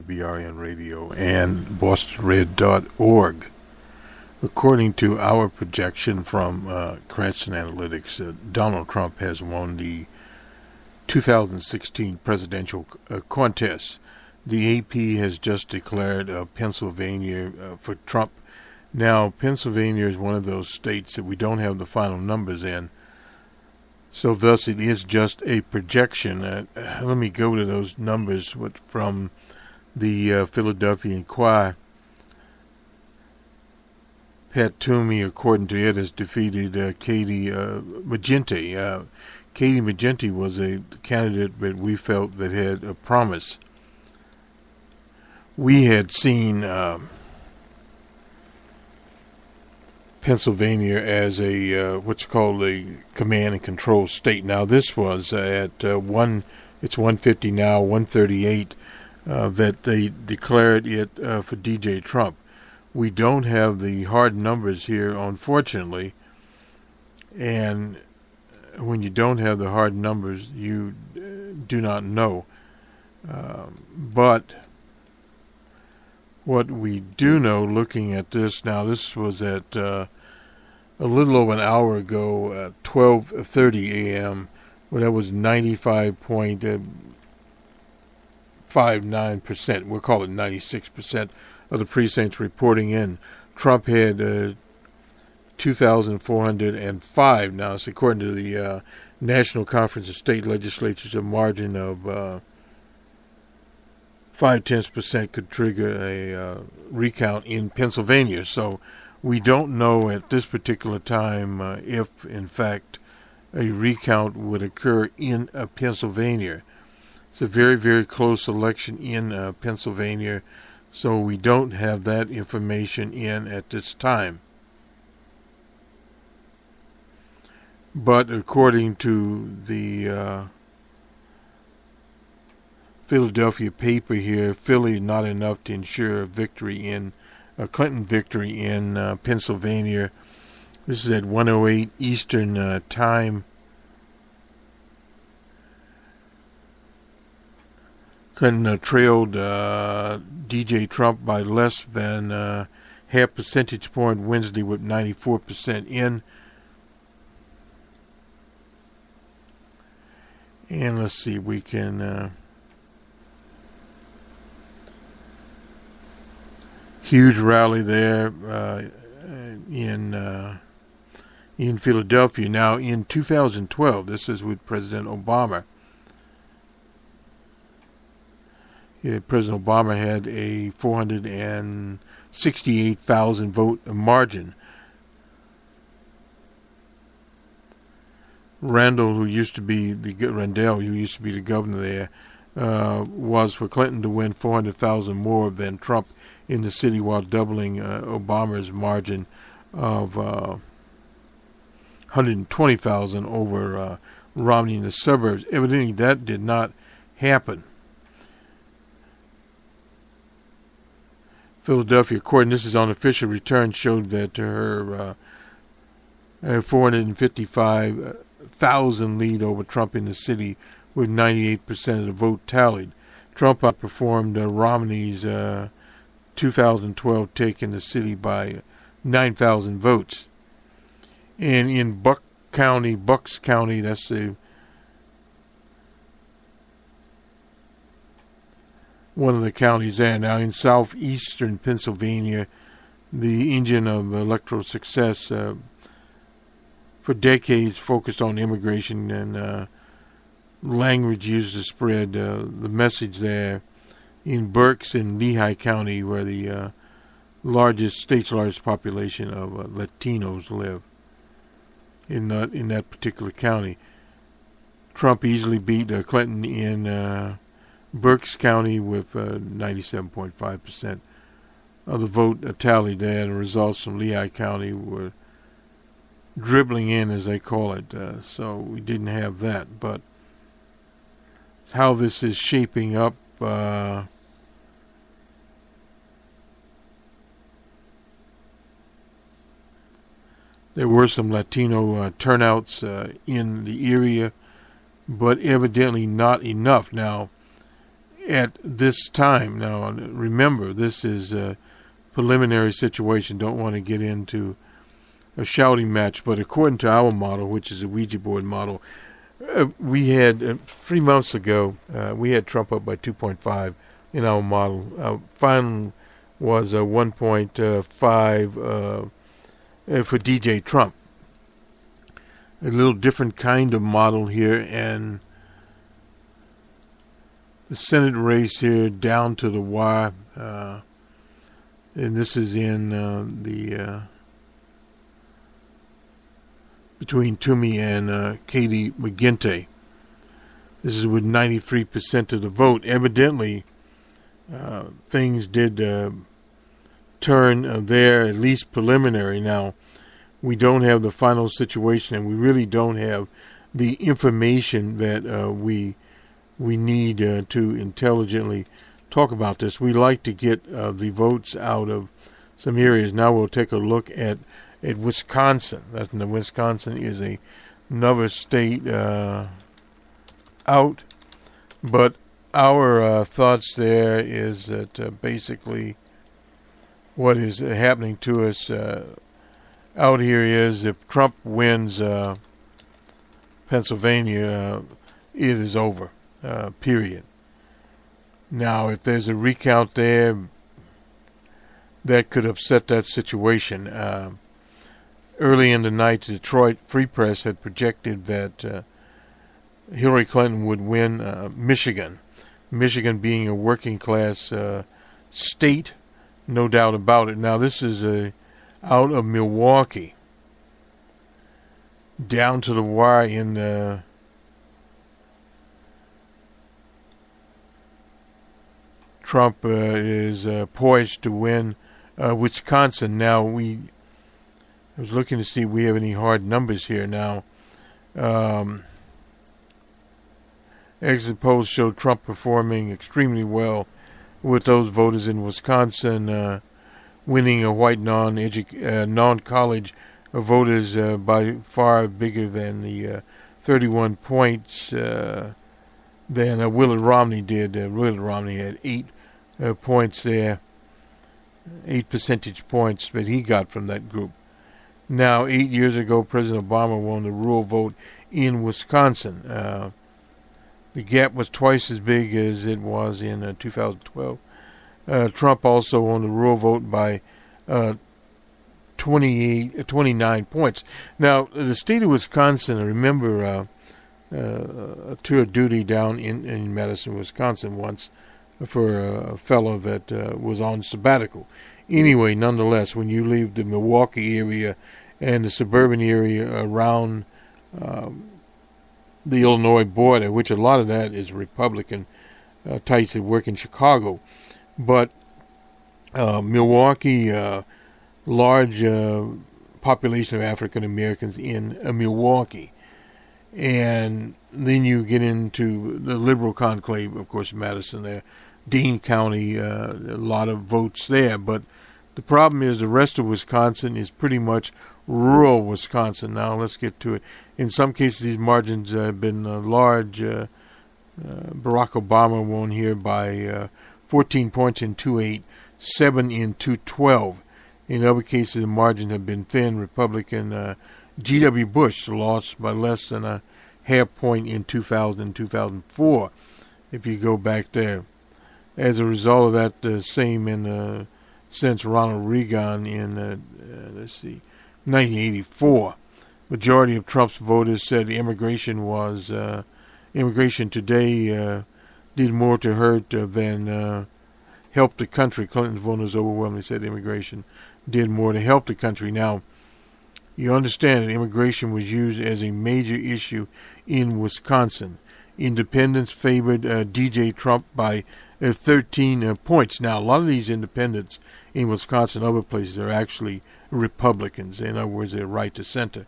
BRN Radio and BostonRed.org. According to our projection from Cranston Analytics, Donald Trump has won the 2016 presidential contest. The AP has just declared Pennsylvania for Trump. Now, Pennsylvania is one of those states that we don't have the final numbers in, so thus it is just a projection. Let me go to those numbers from the Philadelphia Inquirer. Pat Toomey, according to it, has defeated Katie Magenti. Katie Magenti was a candidate that we felt that had a promise. We had seen Pennsylvania as a what's called a command and control state. Now this was at it's 150 now, 138 that they declared it for DJ Trump. We don't have the hard numbers here, unfortunately, and when you don't have the hard numbers, you do not know. But what we do know, looking at this now, this was at a little over an hour ago, 12:30 a.m., where that was 95.59%. We'll call it 96% of the precincts reporting in. Trump had 2,405. Now, it's according to the National Conference of State Legislatures, a margin of 0.5% could trigger a recount in Pennsylvania. So we don't know at this particular time if, in fact, a recount would occur in Pennsylvania. It's a very, very close election in Pennsylvania, so we don't have that information in at this time. But according to the Philadelphia paper here, Philly not enough to ensure a victory in a Clinton victory in Pennsylvania. This is at 1:08 Eastern time. Clinton trailed DJ Trump by less than half percentage point Wednesday with 94% in. And let's see, we can huge rally there in Philadelphia. Now, in 2012, this is with President Obama. President Obama had a 468,000 vote margin. Randall, who used to be the governor there, was for Clinton to win 400,000 more than Trump in the city, while doubling Obama's margin of 120,000 over Romney in the suburbs. Evidently, that did not happen. Philadelphia, according, this is on official return, showed that her 455,000 lead over Trump in the city, with 98% of the vote tallied. Trump outperformed Romney's 2012 take in the city by 9,000 votes. And in Bucks County, that's one of the counties there. Now, in southeastern Pennsylvania, the engine of electoral success for decades focused on immigration and language used to spread the message there. In Berks and Lehigh County, where the state's largest population of Latinos live, in that particular county. Trump easily beat Clinton in Berks County with 97.5% of the vote tallied there, and the results from Lehigh County were dribbling in, as they call it. So we didn't have that, but how this is shaping up. There were some Latino turnouts in the area, but evidently not enough. Now, at this time. Now, remember, this is a preliminary situation. Don't want to get into a shouting match, but according to our model, which is a Ouija board model, we had 3 months ago, we had Trump up by 2.5 in our model. Our final was 1.5 for DJ Trump. A little different kind of model here, and the Senate race here down to the wire, and this is in the between Toomey and Katie McGinty. This is with 93% of the vote. Evidently, things did turn there, at least preliminary. Now, we don't have the final situation, and we really don't have the information that we need to intelligently talk about this. We like to get the votes out of some areas. Now we'll take a look at Wisconsin. Wisconsin is another state out, but our thoughts there is that basically what is happening to us out here is if Trump wins Pennsylvania, it is over, period. Now, if there's a recount there, that could upset that situation. Early in the night, the Detroit Free Press had projected that Hillary Clinton would win Michigan. Michigan being a working class state, no doubt about it. Now, this is out of Milwaukee, down to the wire in Trump is poised to win Wisconsin. Now, I was looking to see if we have any hard numbers here now. Exit polls show Trump performing extremely well with those voters in Wisconsin, winning a white non-college voters by far bigger than the 31 points than Willard Romney did. Willard Romney had 8 points there, 8 percentage points that he got from that group. Now, 8 years ago, President Obama won the rural vote in Wisconsin. The gap was twice as big as it was in 2012. Trump also won the rural vote by 29 points. Now, the state of Wisconsin, I remember a tour of duty down in Madison, Wisconsin once for a fellow that was on sabbatical. Anyway, nonetheless, when you leave the Milwaukee area and the suburban area around the Illinois border, which a lot of that is Republican types that work in Chicago, but Milwaukee, large population of African Americans in Milwaukee, and then you get into the liberal conclave, of course, Madison there, Dane County, a lot of votes there, but the problem is the rest of Wisconsin is pretty much rural Wisconsin. Now let's get to it. In some cases, these margins have been large. Barack Obama won here by 14 points in 2-8, 7 in 2-12. In other cases, the margins have been thin. Republican G.W. Bush lost by less than a half point in 2000 and 2004, if you go back there. As a result of that, the same in since Ronald Reagan in 1984. Majority of Trump's voters said immigration today did more to hurt than help the country. Clinton's voters overwhelmingly said immigration did more to help the country. Now, you understand that immigration was used as a major issue in Wisconsin. Independents favored DJ Trump by 13 points. Now, a lot of these independents in Wisconsin and other places are actually Republicans. In other words, they're right to center.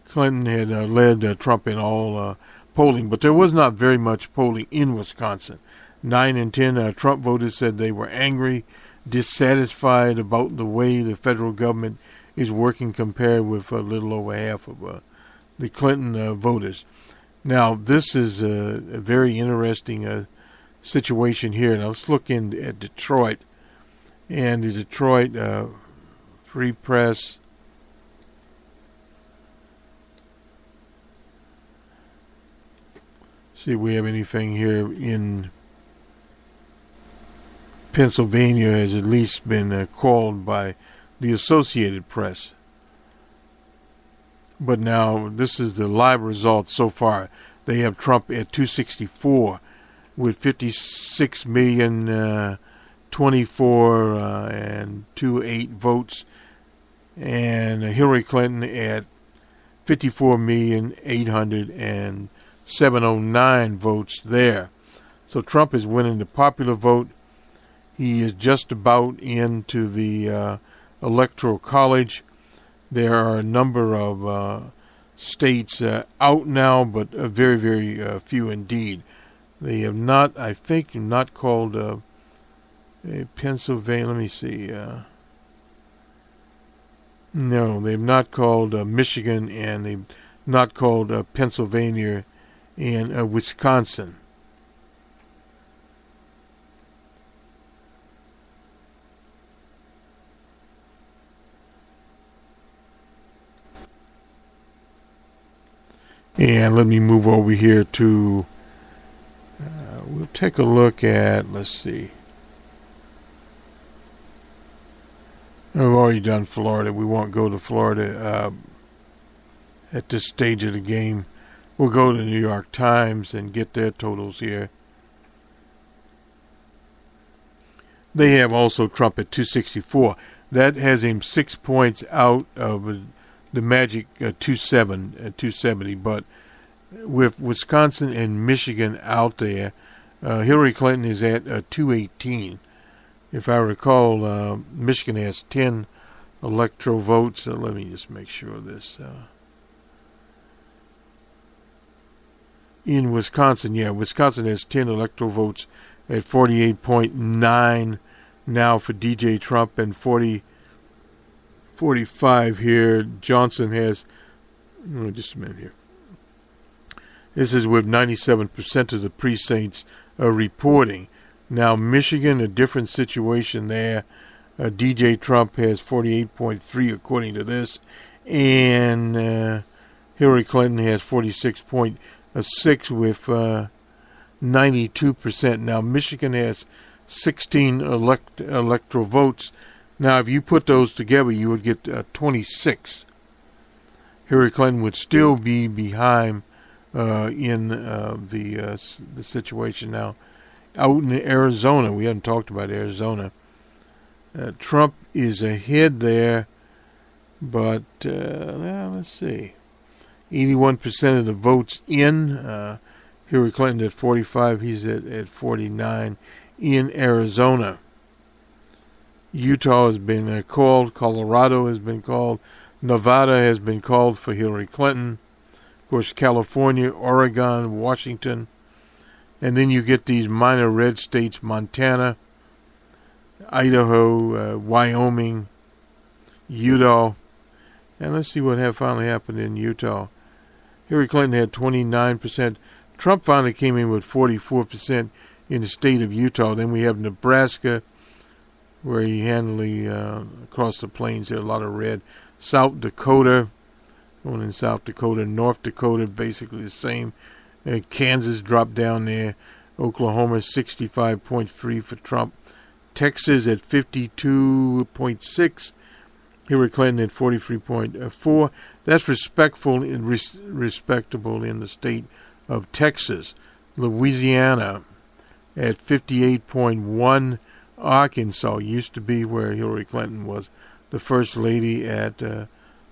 Clinton had led Trump in all polling, but there was not very much polling in Wisconsin. 9 in 10 Trump voters said they were angry, dissatisfied about the way the federal government is working compared with a little over half of the Clinton voters. Now, this is a very interesting situation here. Now, let's look at Detroit. And the Detroit Free Press. See if we have anything here in Pennsylvania has at least been called by the Associated Press. But now this is the live results so far. They have Trump at 264 with 56 million 24 and 28 votes, and Hillary Clinton at 54,807,709 votes there. So Trump is winning the popular vote. He is just about into the Electoral College. There are a number of states out now, but very, very few indeed. They have not, I think, not called Pennsylvania. Let me see. No, they've not called Michigan, and they've not called Pennsylvania and Wisconsin. And let me move over here to, we'll take a look at, let's see. We've already done Florida. We won't go to Florida at this stage of the game. We'll go to the New York Times and get their totals here. They have also Trump at 264. That has him 6 points out of the magic 270. But with Wisconsin and Michigan out there, Hillary Clinton is at 218. If I recall, Michigan has 10 electoral votes. Let me just make sure of this. In Wisconsin, Wisconsin has 10 electoral votes at 48.9 now for DJ Trump, and 45 here. Johnson has, just a minute here. This is with 97% of the precincts reporting. Now, Michigan, a different situation there. DJ Trump has 48.3 according to this, and Hillary Clinton has 46.6 with 92%. Now, Michigan has 16 electoral votes. Now, if you put those together, you would get 26. Hillary Clinton would still be behind in the situation now. Out in Arizona, we haven't talked about Arizona. Trump is ahead there, but let's see. 81% of the votes in. Hillary Clinton at 45. He's at 49 in Arizona. Utah has been called. Colorado has been called. Nevada has been called for Hillary Clinton. Of course, California, Oregon, Washington. And then you get these minor red states, Montana, Idaho, Wyoming, Utah. And let's see what finally happened in Utah. Hillary Clinton had 29%. Trump finally came in with 44% in the state of Utah. Then we have Nebraska, where he handily across the plains there, a lot of red. South Dakota, going in South Dakota. North Dakota, basically the same. Kansas dropped down there. Oklahoma 65.3 for Trump. Texas at 52.6. Hillary Clinton at 43.4. That's respectable in the state of Texas. Louisiana at 58.1. Arkansas used to be where Hillary Clinton was the first lady at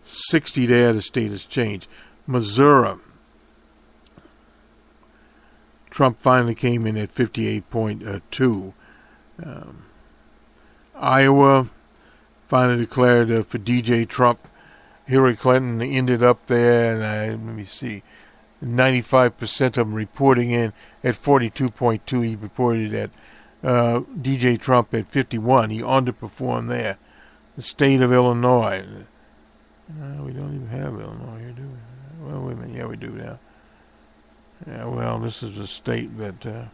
60 there. The state has changed. Missouri. Trump finally came in at 58.2. Iowa finally declared for DJ Trump. Hillary Clinton ended up there, and let me see, 95% of them reporting in at 42.2. He reported at DJ Trump at 51. He underperformed there. The state of Illinois. We don't even have Illinois here, do we? Well, wait a minute. Yeah, we do now. Yeah, well, this is a state that